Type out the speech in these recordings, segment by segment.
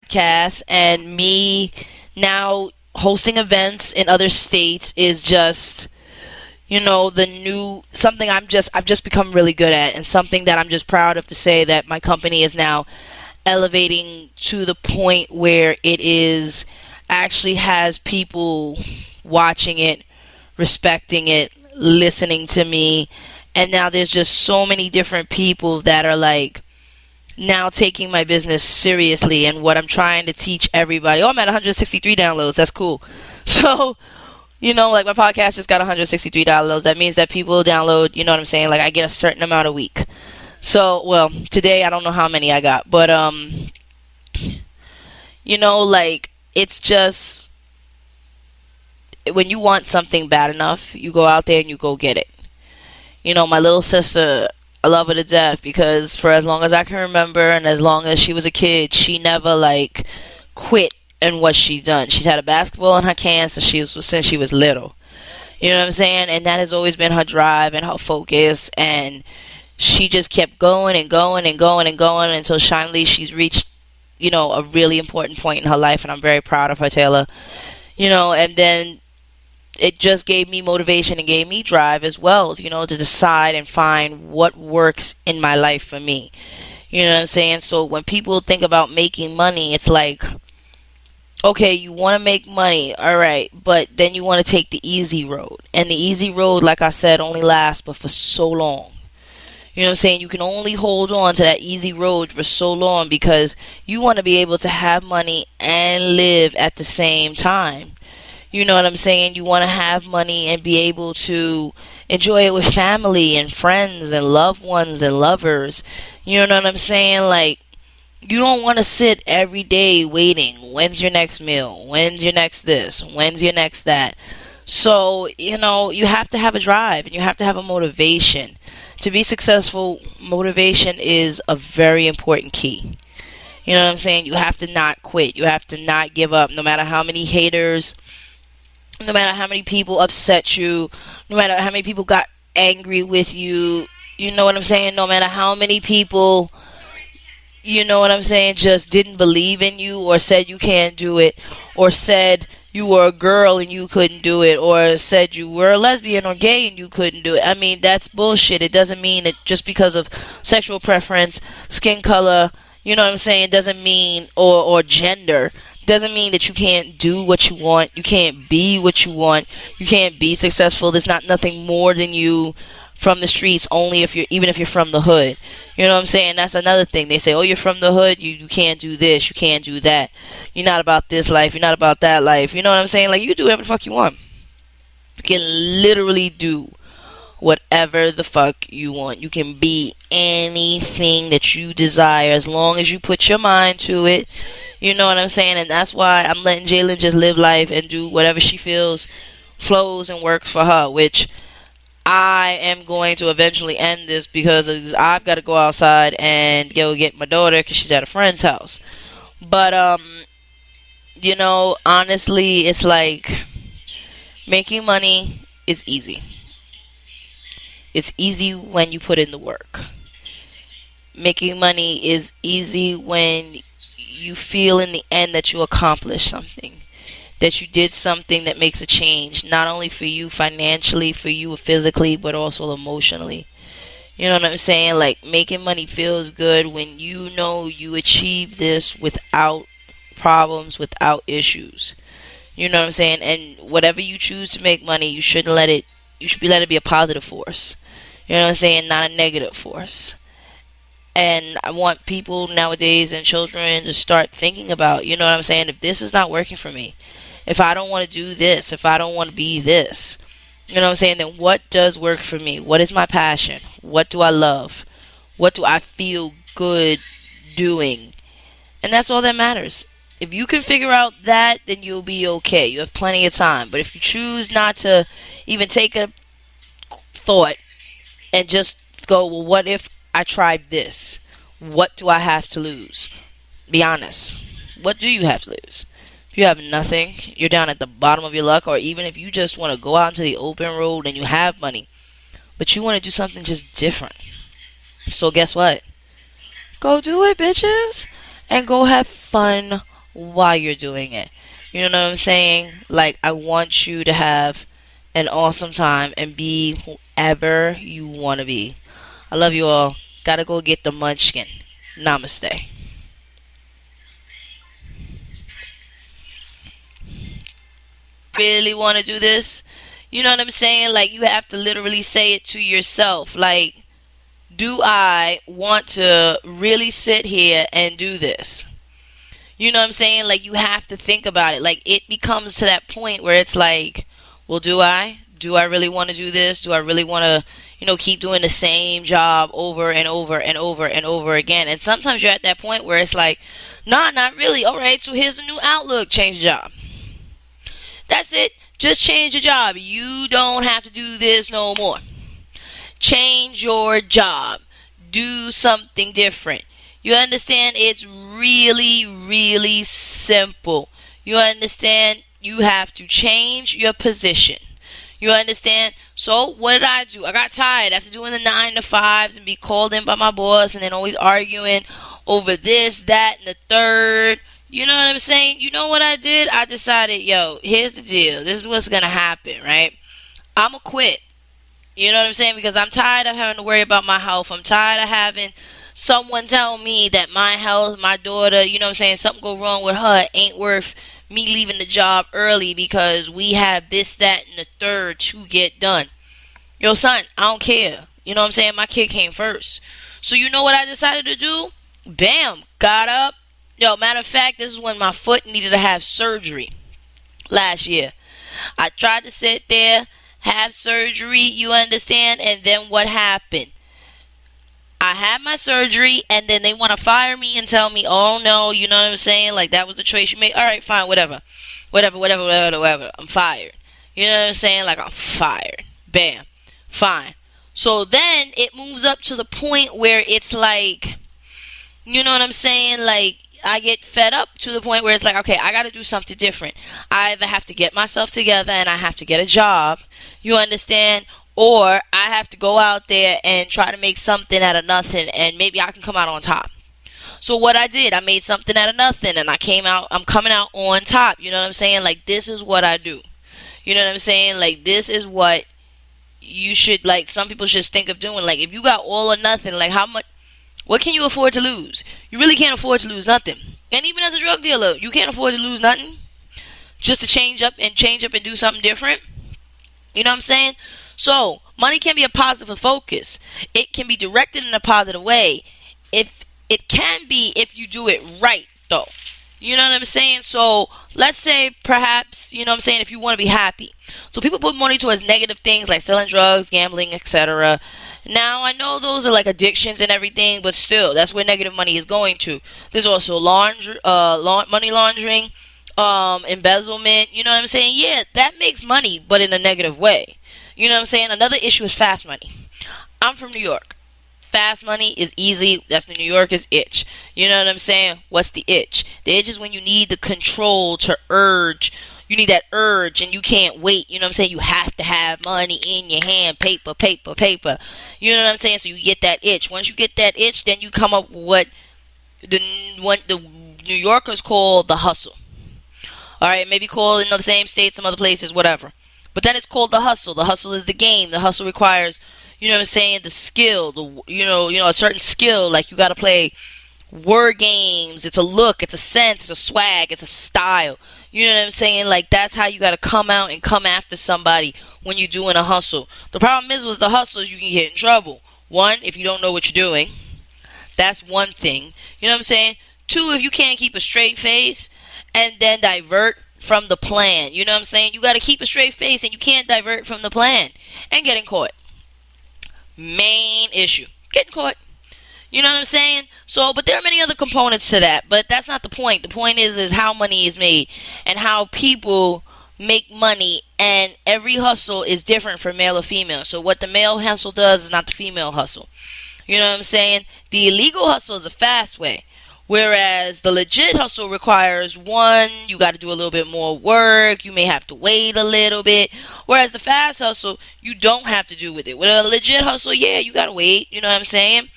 podcast, and me now hosting events in other states is just, the new something I've just become really good at, and something that I'm just proud of to say that my company is now elevating to the point where it is actually has people watching it, respecting it, listening to me. And now there's just so many different people that are like now taking my business seriously and what I'm trying to teach everybody. Oh, I'm at 163 downloads. That's cool. So, like my podcast just got 163 downloads. That means that people download, you know what I'm saying? Like I get a certain amount a week. So, well, today I don't know how many I got, but like it's just when you want something bad enough, you go out there and you go get it. My little sister, I love her to death because for as long as I can remember and as long as she was a kid, she never like quit in what she done. She's had a basketball in her can since she was little. You know what I'm saying? And that has always been her drive and her focus, and she just kept going and going and going and going until finally she's reached, a really important point in her life, and I'm very proud of her, Taylor. And then it just gave me motivation and gave me drive as well, to decide and find what works in my life for me. You know what I'm saying? So when people think about making money, it's like, okay, you want to make money, all right, but then you want to take the easy road. And the easy road, like I said, only lasts but for so long. You know what I'm saying? You can only hold on to that easy road for so long because you want to be able to have money and live at the same time. You know what I'm saying? You want to have money and be able to enjoy it with family and friends and loved ones and lovers. You know what I'm saying? Like, you don't want to sit every day waiting. When's your next meal? When's your next this? When's your next that? So, you have to have a drive and you have to have a motivation. To be successful, motivation is a very important key. You know what I'm saying? You have to not quit. You have to not give up. No matter how many haters, no matter how many people upset you, no matter how many people got angry with you, you know what I'm saying? No matter how many people, you know what I'm saying, just didn't believe in you or said you can't do it, or said you were a girl and you couldn't do it, or said you were a lesbian or gay and you couldn't do it. I mean, that's bullshit. It doesn't mean that just because of sexual preference, skin color, you know what I'm saying, it doesn't mean, or gender, doesn't mean that you can't do what you want, you can't be what you want, you can't be successful. There's not nothing more than you from the streets, only even if you're from the hood. You know what I'm saying? That's another thing. They say, oh, you're from the hood, you can't do this, you can't do that. You're not about this life, you're not about that life. You know what I'm saying? Like, you can do whatever the fuck you want. You can literally do whatever the fuck you want. You can be anything that you desire as long as you put your mind to it. You know what I'm saying? And that's why I'm letting Jalen just live life and do whatever she feels flows and works for her, which I am going to eventually end this because I've got to go outside and go get my daughter because she's at a friend's house. But, honestly, it's like making money is easy. It's easy when you put in the work. Making money is easy when you feel in the end that you accomplished something, that you did something that makes a change, not only for you financially, for you physically, but also emotionally. You know what I'm saying? Like, making money feels good when you know you achieved this without problems, without issues. You know what I'm saying? And whatever you choose to make money, you should let it be a positive force. You know what I'm saying? Not a negative force. And I want people nowadays and children to start thinking about, you know what I'm saying, if this is not working for me, if I don't want to do this, if I don't want to be this, you know what I'm saying, then what does work for me? What is my passion? What do I love? What do I feel good doing? And that's all that matters. If you can figure out that, then you'll be okay. You have plenty of time. But if you choose not to even take a thought and just go, well, what if I tried this? What do I have to lose? Be honest. What do you have to lose? If you have nothing, you're down at the bottom of your luck, or even if you just want to go out into the open road and you have money, but you want to do something just different. So guess what? Go do it, bitches. And go have fun while you're doing it. You know what I'm saying? Like, I want you to have an awesome time and be whoever you want to be. I love you all. Gotta go get the munchkin. Namaste. Really want to do this? You know what I'm saying? Like, you have to literally say it to yourself. Like, do I want to really sit here and do this? You know what I'm saying? Like, you have to think about it. Like, it becomes to that point where it's like, well, do I? Do I really want to do this? Do I really want to, keep doing the same job over and over and over and over again? And sometimes you're at that point where it's like, nah, not really. All right, so here's a new outlook. Change the job. That's it. Just change your job. You don't have to do this no more. Change your job. Do something different. You understand? It's really, really simple. You understand? You have to change your position. You understand? So what did I do? I got tired after doing the 9 to 5s and be called in by my boss and then always arguing over this, that, and the third. You know what I'm saying? You know what I did? I decided, here's the deal. This is what's going to happen, right? I'm going to quit. You know what I'm saying? Because I'm tired of having to worry about my health. I'm tired of having someone tell me that my health, my daughter, you know what I'm saying, something go wrong with her ain't worth me leaving the job early because we have this, that, and the third to get done. Yo, son, I don't care. You know what I'm saying? My kid came first. So you know what I decided to do? Bam, got up. Yo, matter of fact, this is when my foot needed to have surgery last year. I tried to sit there, have surgery, you understand? And then what happened? I had my surgery, and then they want to fire me and tell me, oh, no, you know what I'm saying? Like, that was the choice you made. All right, fine, whatever. Whatever. I'm fired. You know what I'm saying? Like, I'm fired. Bam. Fine. So then it moves up to the point where it's like, you know what I'm saying? Like, I get fed up to the point where it's like, okay, I got to do something different. I either have to get myself together and I have to get a job. You understand? Or I have to go out there and try to make something out of nothing and maybe I can come out on top. So what I did, I made something out of nothing and I'm coming out on top. You know what I'm saying? Like, this is what I do. You know what I'm saying? Like, this is what you should, like, some people should think of doing. Like, if you got all or nothing, like, what can you afford to lose? You really can't afford to lose nothing. And even as a drug dealer, you can't afford to lose nothing. Just to change up and do something different. You know what I'm saying? So, money can be a positive focus. It can be directed in a positive way. If it can be if you do it right, though. You know what I'm saying? So, let's say perhaps, you know what I'm saying, if you want to be happy. So, people put money towards negative things like selling drugs, gambling, etc. Now, I know those are like addictions and everything, but still, that's where negative money is going to. There's also money laundering, embezzlement. You know what I'm saying? Yeah, that makes money, but in a negative way. You know what I'm saying? Another issue is fast money. I'm from New York. Fast money is easy. That's the New Yorker's itch. You know what I'm saying? What's the itch? The itch is when you need the control to urge. You need that urge and you can't wait. You know what I'm saying? You have to have money in your hand. Paper. You know what I'm saying? So you get that itch. Once you get that itch, then you come up with what the New Yorkers call the hustle. Alright, maybe called in the same state, some other places, whatever. But then it's called the hustle. The hustle is the game. The hustle requires, you know what I'm saying, the skill, a certain skill. Like, you got to play word games. It's a look. It's a sense. It's a swag. It's a style. You know what I'm saying? Like, that's how you got to come out and come after somebody when you're doing a hustle. The problem is with the hustle is you can get in trouble. One, if you don't know what you're doing. That's one thing. You know what I'm saying? Two, if you can't keep a straight face and then divert from the plan. You know what I'm saying? You got to keep a straight face and you can't divert from the plan. And getting caught. Main issue. Getting caught. You know what I'm saying? So, but there are many other components to that. But that's not the point. The point is how money is made. And how people make money. And every hustle is different for male or female. So what the male hustle does is not the female hustle. You know what I'm saying? The illegal hustle is a fast way. Whereas the legit hustle requires, one, you got to do a little bit more work. You may have to wait a little bit. Whereas the fast hustle, you don't have to do with it. With a legit hustle, yeah, you got to wait. You know what I'm saying?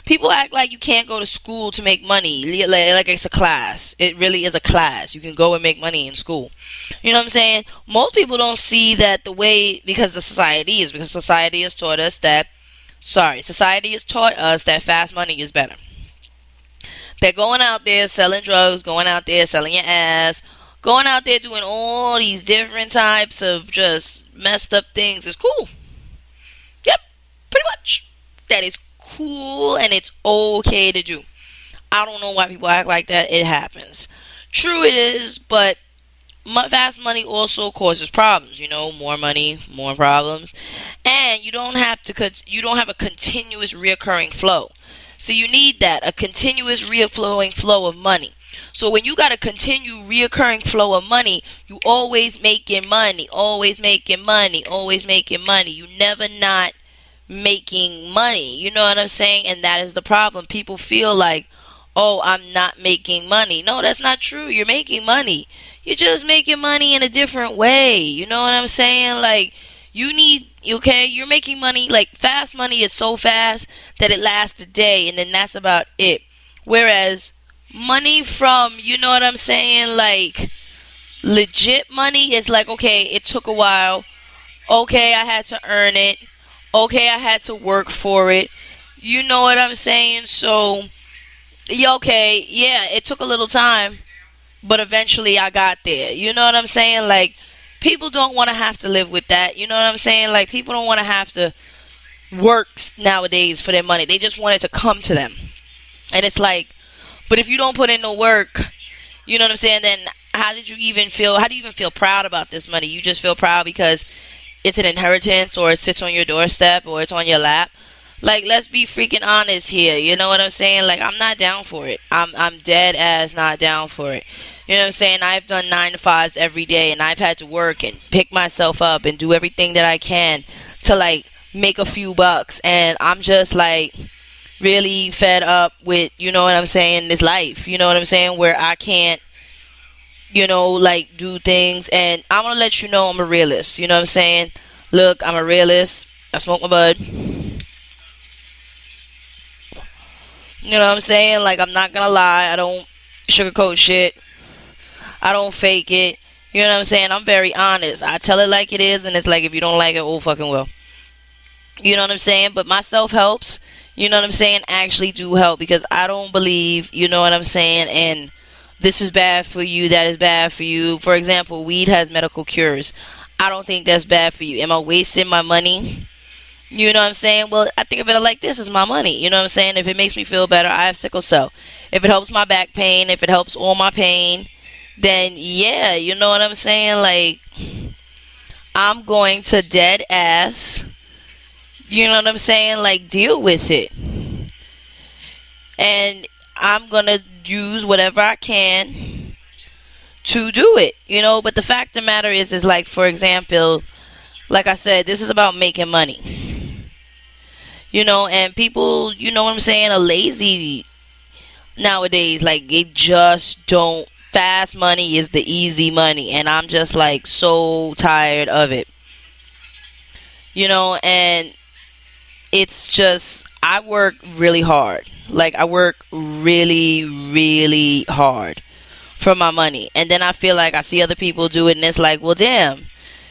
People act like you can't go to school to make money, like it's a class. It really is a class. You can go and make money in school. You know what I'm saying? Most people don't see that the way, because society has taught us that, society has taught us that fast money is better. They're going out there selling drugs, going out there selling your ass, going out there doing all these different types of just messed up things. It's cool. Yep, pretty much. That is cool and it's okay to do. I don't know why people act like that. It happens. True it is, but fast money also causes problems. More money, more problems, and you don't have a continuous reoccurring flow. So you need a continuous reoccurring flow of money. So when you got a continued reoccurring flow of money, you always making money, always making money, always making money. You never not making money. You know what I'm saying? And that is the problem. People feel like, oh, I'm not making money. No, that's not true. You're making money. You're just making money in a different way. You know what I'm saying? Like, you're making money. Like, fast money is so fast that it lasts a day, and then that's about it. Whereas money from, you know what I'm saying, like, legit money is like, okay, it took a while. Okay, I had to earn it. Okay, I had to work for it. You know what I'm saying? So, yeah, okay, yeah, it took a little time, but eventually I got there. You know what I'm saying? Like, people don't want to have to live with that. You know what I'm saying? Like, people don't want to have to work nowadays for their money. They just want it to come to them. And it's like, but if you don't put in no work, you know what I'm saying, then how do you even feel proud about this money? You just feel proud because it's an inheritance, or it sits on your doorstep, or it's on your lap. Like, let's be freaking honest here. You know what I'm saying? Like, I'm not down for it. I'm dead ass not down for it. You know what I'm saying? I've done 9 to 5s every day, and I've had to work and pick myself up and do everything that I can to, like, make a few bucks. And I'm just, like, really fed up with, you know what I'm saying, this life. You know what I'm saying? Where I can't, like, do things. And I'm going to let you know I'm a realist. You know what I'm saying? Look, I'm a realist. I smoke my bud. You know what I'm saying? Like, I'm not going to lie. I don't sugarcoat shit. I don't fake it. You know what I'm saying? I'm very honest. I tell it like it is, and it's like, if you don't like it, oh fucking well. You know what I'm saying? But my self-helps, you know what I'm saying, actually do help, because I don't believe, you know what I'm saying, and this is bad for you, that is bad for you. For example, weed has medical cures. I don't think that's bad for you. Am I wasting my money? You know what I'm saying? Well, I think of it like this is my money. You know what I'm saying? If it makes me feel better, I have sickle cell. If it helps my back pain, if it helps all my pain, then yeah, you know what I'm saying? Like, I'm going to dead ass, you know what I'm saying, like, deal with it. And I'm going to use whatever I can to do it, But the fact of the matter is like, for example, like I said, this is about making money. And people, you know what I'm saying, are lazy nowadays. Like, they just don't. Fast money is the easy money, and I'm just, like, so tired of it. And it's just, I work really hard. Like, I work really, really hard for my money. And then I feel like I see other people do it, and it's like, well, damn.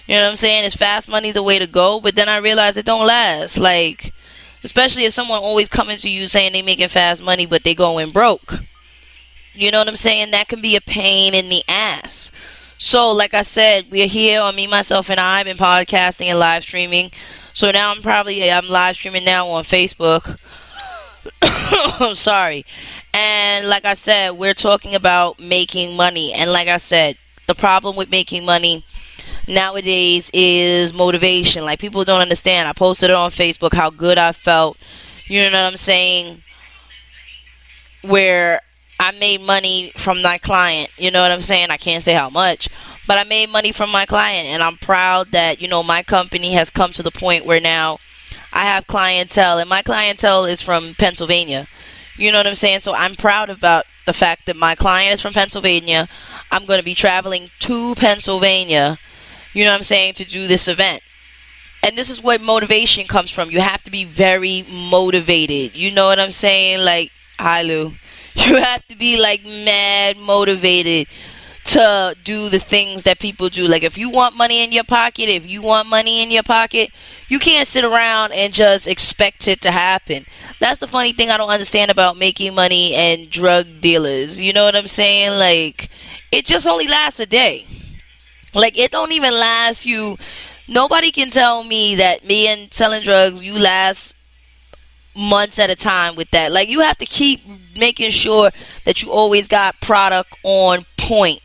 You know what I'm saying? Is fast money the way to go? But then I realize it don't last. Like, especially if someone always coming to you saying they making fast money, but they going broke. You know what I'm saying? That can be a pain in the ass. So, like I said, we're here on Me, Myself, and I. I've been podcasting and live streaming. So now I'm live streaming now on Facebook. I'm sorry. And like I said, we're talking about making money. And like I said, the problem with making money nowadays is motivation. Like, people don't understand. I posted it on Facebook how good I felt. You know what I'm saying? Where I made money from my client. You know what I'm saying? I can't say how much, but I made money from my client, and I'm proud that, my company has come to the point where now I have clientele, and my clientele is from Pennsylvania. You know what I'm saying? So I'm proud about the fact that my client is from Pennsylvania. I'm going to be traveling to Pennsylvania, you know what I'm saying, to do this event. And this is where motivation comes from. You have to be very motivated. You know what I'm saying? Like, hi Lou. You have to be like mad motivated to do the things that people do. Like, if you want money in your pocket, you can't sit around and just expect it to happen. That's the funny thing I don't understand about making money and drug dealers. You know what I'm saying? Like, it just only lasts a day. Like, it don't even last you. Nobody can tell me that me and selling drugs, you last months at a time with that. Like, you have to keep making sure that you always got product on point.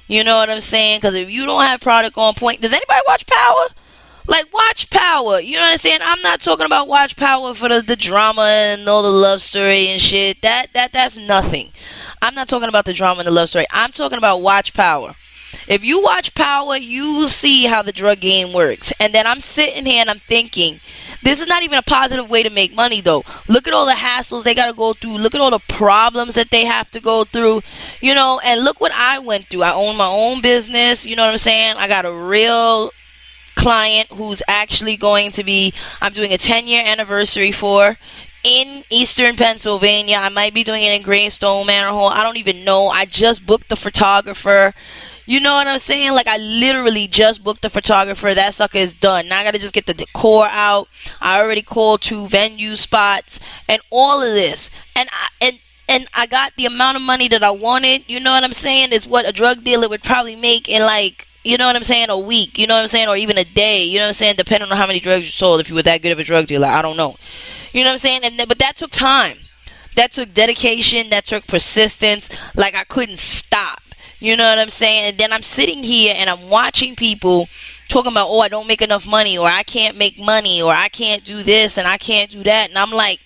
You know what I'm saying? Because if you don't have product on point, does anybody watch Power? Like, watch Power. You know what I'm saying? I'm not talking about watch Power for the drama and all the love story and shit. That's nothing. I'm not talking about the drama and the love story. I'm talking about watch Power. If you watch Power, you will see how the drug game works. And then I'm sitting here and I'm thinking, this is not even a positive way to make money, though. Look at all the hassles they got to go through. Look at all the problems that they have to go through. You know, and look what I went through. I own my own business. You know what I'm saying? I got a real client who's actually going to be, I'm doing a 10-year anniversary for in Eastern Pennsylvania. I might be doing it in Greystone Manor Hall. I don't even know. I just booked the photographer. You know what I'm saying? Like, I literally just booked the photographer. That sucker is done. Now I gotta just get the decor out. I already called 2 venue spots and all of this. And I got the amount of money that I wanted. You know what I'm saying? Is what a drug dealer would probably make in, like, you know what I'm saying, a week. You know what I'm saying? Or even a day. You know what I'm saying? Depending on how many drugs you sold. If you were that good of a drug dealer, I don't know. You know what I'm saying? But that took time. That took dedication. That took persistence. Like, I couldn't stop. You know what I'm saying? And then I'm sitting here and I'm watching people talking about, oh, I don't make enough money, or I can't make money, or I can't do this and I can't do that. And I'm like,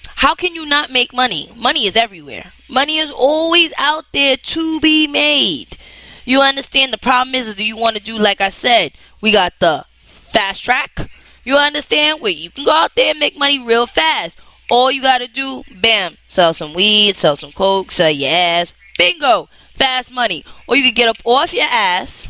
how can you not make money? Money is everywhere. Money is always out there to be made. You understand? The problem is do you want to do, like I said, we got the fast track. You understand? Where you can go out there and make money real fast. All you got to do, bam, sell some weed, sell some coke, sell your ass. Bingo. Fast money. Or you could get up off your ass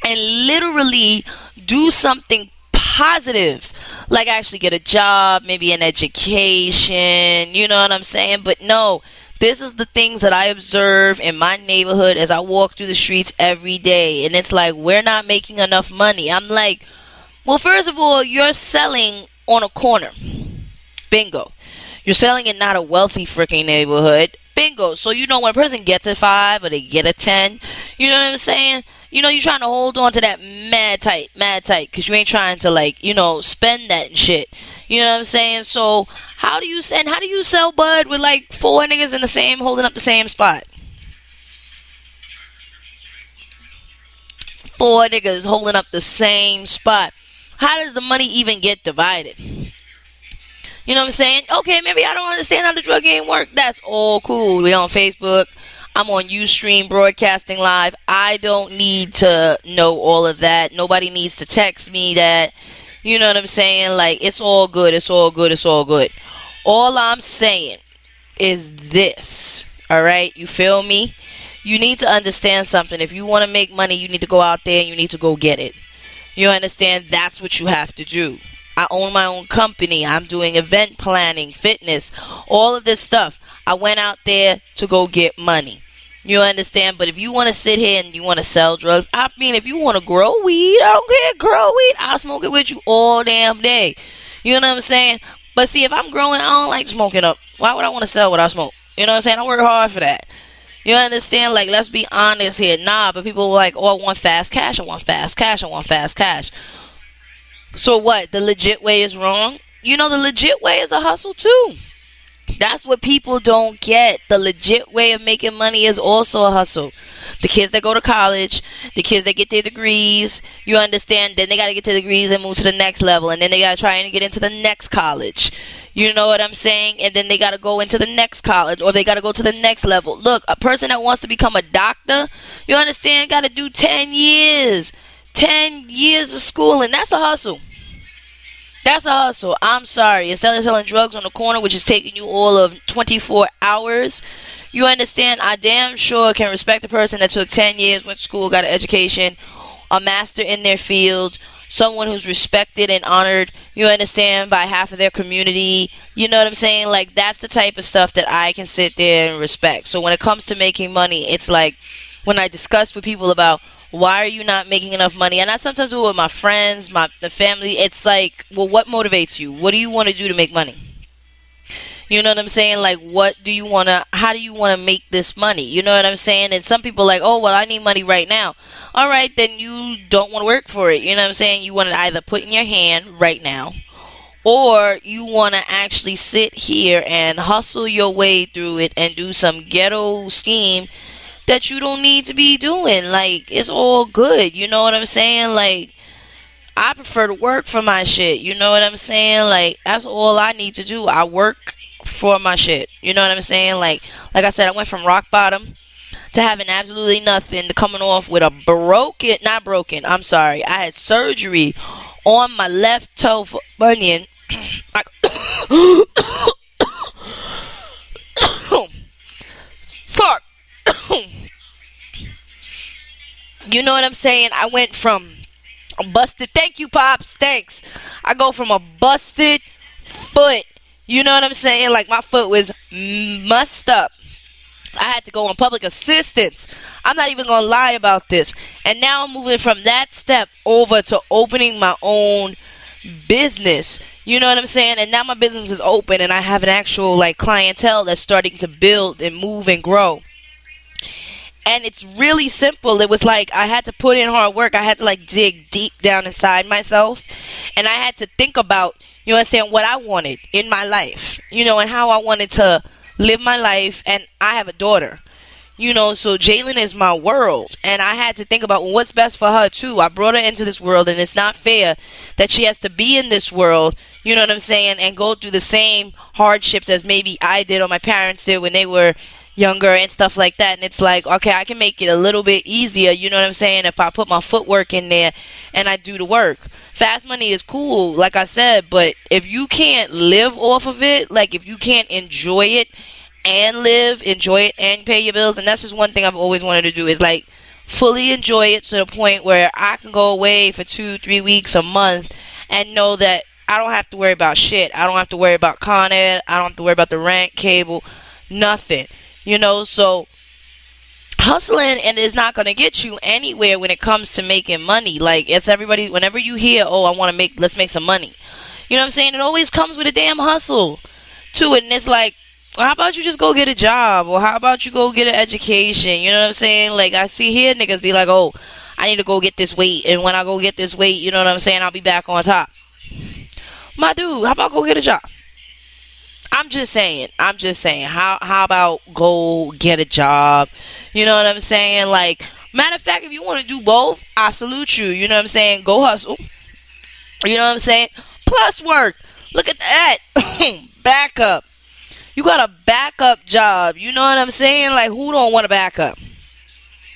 and literally do something positive, like actually get a job, maybe an education. You know what I'm saying? But no, this is the things that I observe in my neighborhood as I walk through the streets every day. And it's like, we're not making enough money. I'm like, well, first of all, you're selling on a corner. Bingo. You're selling in not a wealthy freaking neighborhood. Bingo. So, you know, when a person gets a 5 or they get a 10, you know what I'm saying? You know, you're trying to hold on to that mad tight, because you ain't trying to, like, you know, spend that and shit. You know what I'm saying? So, how do you sell bud with, like, 4 niggas in the same, holding up the same spot? 4 niggas holding up the same spot. How does the money even get divided? You know what I'm saying? Okay, maybe I don't understand how the drug game works. That's all cool. We on Facebook. I'm on Ustream broadcasting live. I don't need to know all of that. Nobody needs to text me that. You know what I'm saying? Like, it's all good. It's all good. It's all good. All I'm saying is this. All right? You feel me? You need to understand something. If you want to make money, you need to go out there and you need to go get it. You understand? That's what you have to do. I own my own company. I'm doing event planning, fitness, all of this stuff. I went out there to go get money. You understand? But if you want to sit here and you want to sell drugs, I mean, if you want to grow weed, I don't care. Grow weed. I'll smoke it with you all damn day. You know what I'm saying? But see, if I'm growing, I don't like smoking up. Why would I want to sell what I smoke? You know what I'm saying? I work hard for that. You understand? Like, let's be honest here. Nah, but people are like, oh, I want fast cash. I want fast cash. I want fast cash. So what? The legit way is wrong? You know, the legit way is a hustle too. That's what people don't get. The legit way of making money is also a hustle. The kids that go to college, the kids that get their degrees, you understand, then they got to get to the degrees and move to the next level, and then they got to try and get into the next college. You know what I'm saying? And then they got to go into the next college, or they got to go to the next level. Look, a person that wants to become a doctor, you understand, got to do 10 years. 10 years of schooling. That's a hustle. That's a hustle. I'm sorry. Instead of selling drugs on the corner, which is taking you all of 24 hours, you understand, I damn sure can respect a person that took 10 years, went to school, got an education, a master in their field, someone who's respected and honored, you understand, by half of their community. You know what I'm saying? Like, that's the type of stuff that I can sit there and respect. So when it comes to making money, it's like when I discuss with people about why are you not making enough money, and I sometimes do it with my friends, the family. It's like, well, what motivates you? What do you want to do to make money? You know what I'm saying? Like, how do you want to make this money? You know what I'm saying? And some people are like, oh, well, I need money right now. All right, then you don't want to work for it. You know what I'm saying? You want to either put in your hand right now, or you want to actually sit here and hustle your way through it and do some ghetto scheme that you don't need to be doing. Like, it's all good. You know what I'm saying? Like, I prefer to work for my shit. You know what I'm saying? Like, that's all I need to do. I work for my shit. You know what I'm saying? Like I said, I went from rock bottom to having absolutely nothing to coming off with I'm sorry. I had surgery on my left toe for bunion. Sorry. You know what I'm saying? I went from a busted, thank you, Pops, thanks. I go from a busted foot. You know what I'm saying? Like, my foot was mussed up. I had to go on public assistance. I'm not even going to lie about this. And now I'm moving from that step over to opening my own business. You know what I'm saying? And now my business is open and I have an actual, like, clientele that's starting to build and move and grow. And it's really simple. It was like I had to put in hard work. I had to, like, dig deep down inside myself. And I had to think about, you understand, what I wanted in my life. You know, and how I wanted to live my life. And I have a daughter. You know, so Jalen is my world. And I had to think about what's best for her, too. I brought her into this world. And it's not fair that she has to be in this world, you know what I'm saying, and go through the same hardships as maybe I did or my parents did when they were younger and stuff like that. And it's like, okay, I can make it a little bit easier, you know what I'm saying, if I put my footwork in there and I do the work. Fast money is cool, like I said, but if you can't live off of it, like if you can't enjoy it and enjoy it and pay your bills, and that's just one thing I've always wanted to do, is like fully enjoy it to the point where I can go away for 2-3 weeks, a month, and know that I don't have to worry about shit. I don't have to worry about Con Ed. I don't have to worry about the rent, cable, nothing. You know, so hustling and is not going to get you anywhere when it comes to making money. Like, it's everybody, whenever you hear, oh, let's make some money. You know what I'm saying? It always comes with a damn hustle to it. And it's like, well, how about you just go get a job? Or how about you go get an education? You know what I'm saying? Like, I see here niggas be like, oh, I need to go get this weight. And when I go get this weight, you know what I'm saying, I'll be back on top. My dude, how about go get a job? I'm just saying, how about go get a job? You know what I'm saying? Like, matter of fact, if you want to do both, I salute you. You know what I'm saying? Go hustle. You know what I'm saying? Plus work. Look at that. Backup. You got a backup job. You know what I'm saying? Like, who don't want a backup?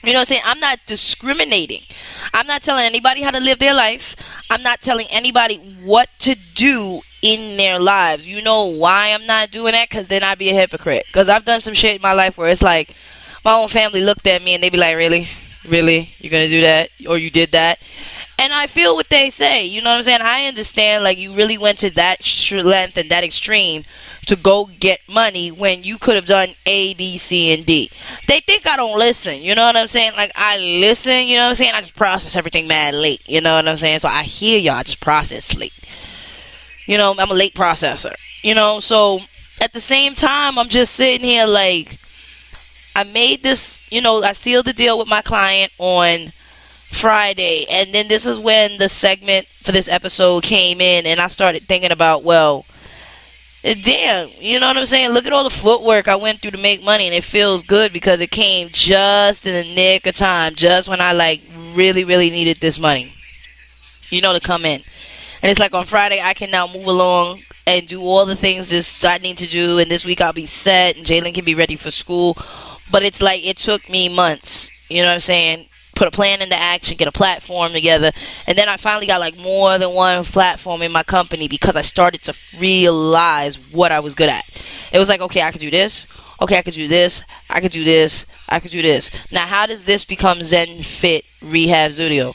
You know what I'm saying? I'm not discriminating. I'm not telling anybody how to live their life. I'm not telling anybody what to do in their lives. You know why I'm not doing that? Because then I'd be a hypocrite. Because I've done some shit in my life where it's like, my own family looked at me and they be like, really? Really? You're going to do that? Or you did that? And I feel what they say. You know what I'm saying? I understand, like, you really went to that length and that extreme to go get money when you could have done A, B, C, and D. They think I don't listen. You know what I'm saying? Like, I listen. You know what I'm saying? I just process everything mad late. You know what I'm saying? So I hear y'all, I just process late. You know, I'm a late processor. You know, so at the same time, I'm just sitting here like, I made this, you know, I sealed the deal with my client on Friday, and then this is when the segment for this episode came in, and I started thinking about, well, damn, you know what I'm saying? Look at all the footwork I went through to make money, and it feels good because it came just in the nick of time, just when I, like, really, really needed this money, you know, to come in. And it's like on Friday, I can now move along and do all the things I need to do, and this week I'll be set, and Jalen can be ready for school. But it's like, it took me months, you know what I'm saying? Put a plan into action, get a platform together, and then I finally got like more than one platform in my company because I started to realize what I was good at. It was like, okay, I could do this, okay, I could do this, I could do this, I could do this. Now, how does this become Zen Fit Rehab Studio?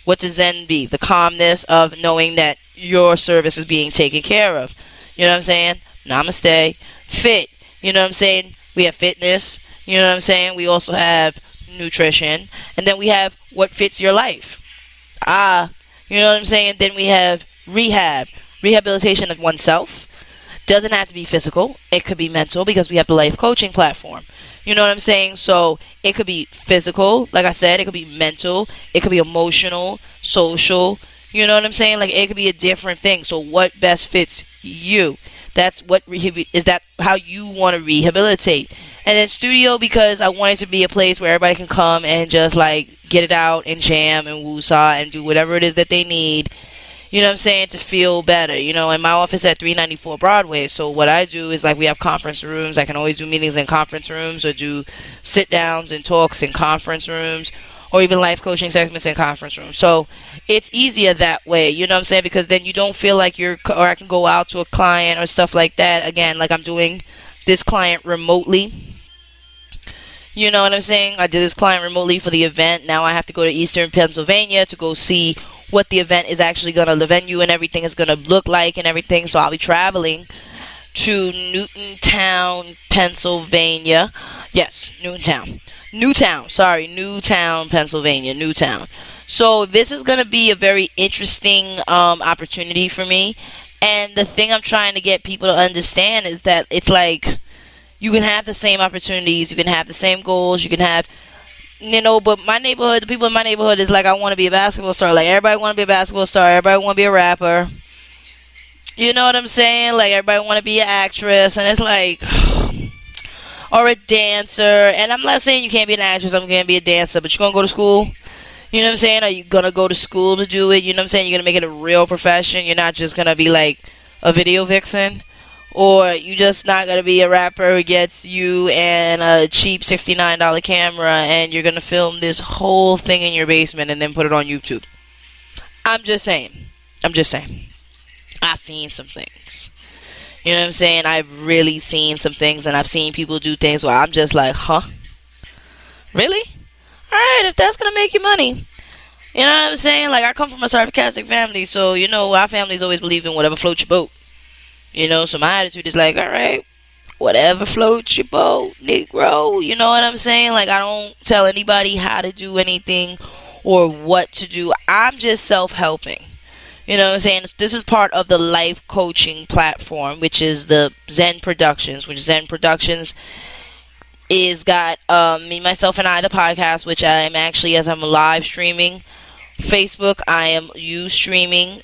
What does Zen be? The calmness of knowing that your service is being taken care of. You know what I'm saying? Namaste. Fit. You know what I'm saying? We have fitness. You know what I'm saying? We also have nutrition. And then we have what fits your life. You know what I'm saying? Then we have rehab. Rehabilitation of oneself. Doesn't have to be physical. It could be mental because we have the life coaching platform. You know what I'm saying? So it could be physical, like I said. It could be mental. It could be emotional, social. You know what I'm saying? Like, it could be a different thing. So what best fits you? That's what is that how you want to rehabilitate. And then studio, because I want it to be a place where everybody can come and just like get it out and jam and woosah and do whatever it is that they need. You know what I'm saying? To feel better. You know, in my office at 394 Broadway. So what I do is, like, we have conference rooms. I can always do meetings in conference rooms or do sit downs and talks in conference rooms or even life coaching segments in conference rooms. So it's easier that way. You know what I'm saying? Because then you don't feel like or I can go out to a client or stuff like that. Again, like I'm doing this client remotely. You know what I'm saying? I did this client remotely for the event. Now I have to go to Eastern Pennsylvania to go see what the event is actually going to, the venue and everything is going to look like and everything. So I'll be traveling to Newtown, Pennsylvania. Yes, Newtown, Pennsylvania, Newtown. So this is going to be a very interesting opportunity for me. And the thing I'm trying to get people to understand is that it's like you can have the same opportunities, you can have the same goals, you can have, you know, but my neighborhood, the people in my neighborhood is like, I want to be a basketball star. Like, everybody want to be a basketball star. Everybody want to be a rapper. You know what I'm saying? Like, everybody want to be an actress. And it's like, or a dancer. And I'm not saying you can't be an actress. I'm going to be a dancer. But you're going to go to school? You know what I'm saying? Are you going to go to school to do it? You know what I'm saying? You're going to make it a real profession. You're not just going to be like a video vixen. Or you just not going to be a rapper who gets you and a cheap $69 camera and you're going to film this whole thing in your basement and then put it on YouTube. I'm just saying. I've seen some things. You know what I'm saying? I've really seen some things, and I've seen people do things where I'm just like, huh? Really? Alright, if that's going to make you money. You know what I'm saying? Like, I come from a sarcastic family, so, you know, our families always believe in whatever floats your boat. You know, so my attitude is like, alright, whatever floats your boat, Negro. You know what I'm saying? Like, I don't tell anybody how to do anything or what to do. I'm just self-helping. You know what I'm saying? This is part of the life coaching platform, which is the Zen Productions, which Zen Productions is got me, myself, and I, the podcast, which I am actually, as I'm live streaming Facebook, I am Ustreaming.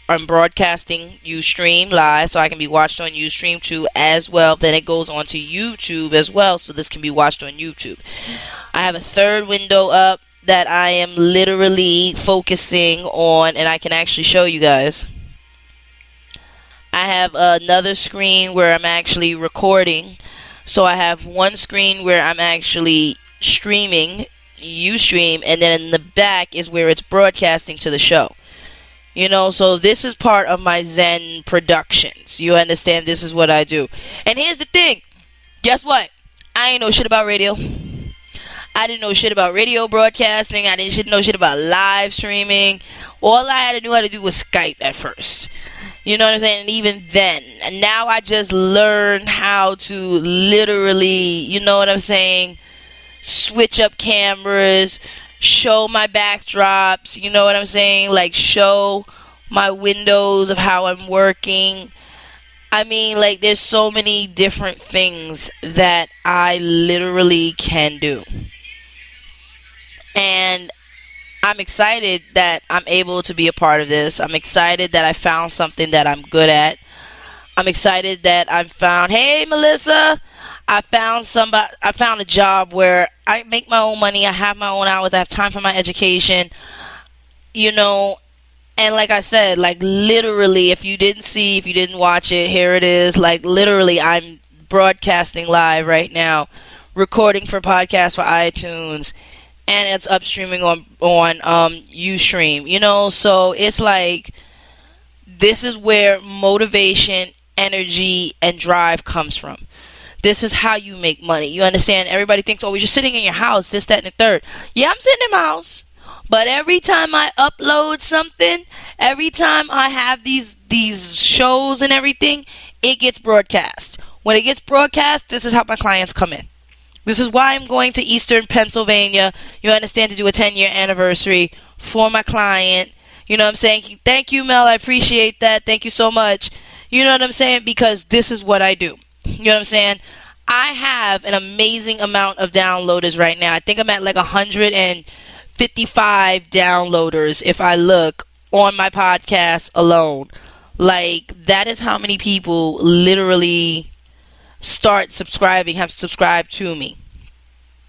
I'm broadcasting Ustream live, so I can be watched on Ustream too as well. Then it goes on to YouTube as well, so this can be watched on YouTube. I have a third window up that I am literally focusing on, and I can actually show you guys. I have another screen where I'm actually recording. So I have one screen where I'm actually streaming, Ustream, and then in the back is where it's broadcasting to the show. You know, so this is part of my Zen Productions. You understand? This is what I do. And here's the thing. Guess what? I ain't know shit about radio. I didn't know shit about radio broadcasting. I didn't know shit about live streaming. All I had to know how to do was Skype at first. You know what I'm saying? And even then. And now I just learned how to literally, you know what I'm saying, switch up cameras, show my backdrops, you know what I'm saying? Like, show my windows of how I'm working. I mean, like, there's so many different things that I literally can do. And I'm excited that I'm able to be a part of this. I'm excited that I found something that I'm good at. I'm excited that I found, hey, Melissa, I found a job where I make my own money. I have my own hours. I have time for my education. You know, and like I said, like, literally, if you didn't watch it, here it is. Like, literally, I'm broadcasting live right now, recording for podcasts for iTunes, and it's upstreaming on Ustream. You know, so it's like, this is where motivation, energy, and drive comes from. This is how you make money. You understand? Everybody thinks, oh, you're just sitting in your house, this, that, and the third. Yeah, I'm sitting in my house. But every time I upload something, every time I have these shows and everything, it gets broadcast. When it gets broadcast, this is how my clients come in. This is why I'm going to Eastern Pennsylvania, you understand, to do a 10-year anniversary for my client. You know what I'm saying? Thank you, Mel. I appreciate that. Thank you so much. You know what I'm saying? Because this is what I do. You know what I'm saying? I have an amazing amount of downloaders right now. I think I'm at like 155 downloaders if I look on my podcast alone. Like, that is how many people literally have subscribed to me.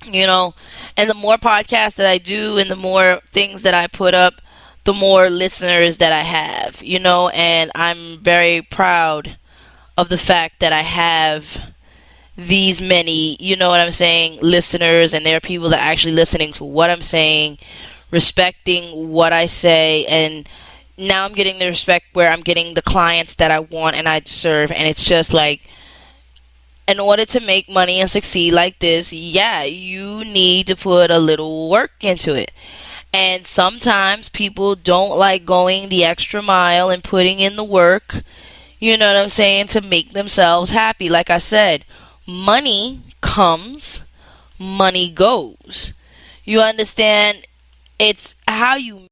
You know, and the more podcasts that I do and the more things that I put up, the more listeners that I have, you know, and I'm very proud of the fact that I have these many, you know what I'm saying, listeners, and there are people that are actually listening to what I'm saying, respecting what I say, and now I'm getting the respect where I'm getting the clients that I want and I deserve, and it's just like, in order to make money and succeed like this, yeah, you need to put a little work into it. And sometimes people don't like going the extra mile and putting in the work, you know what I'm saying, to make themselves happy. Like I said, money comes, money goes. You understand? It's how you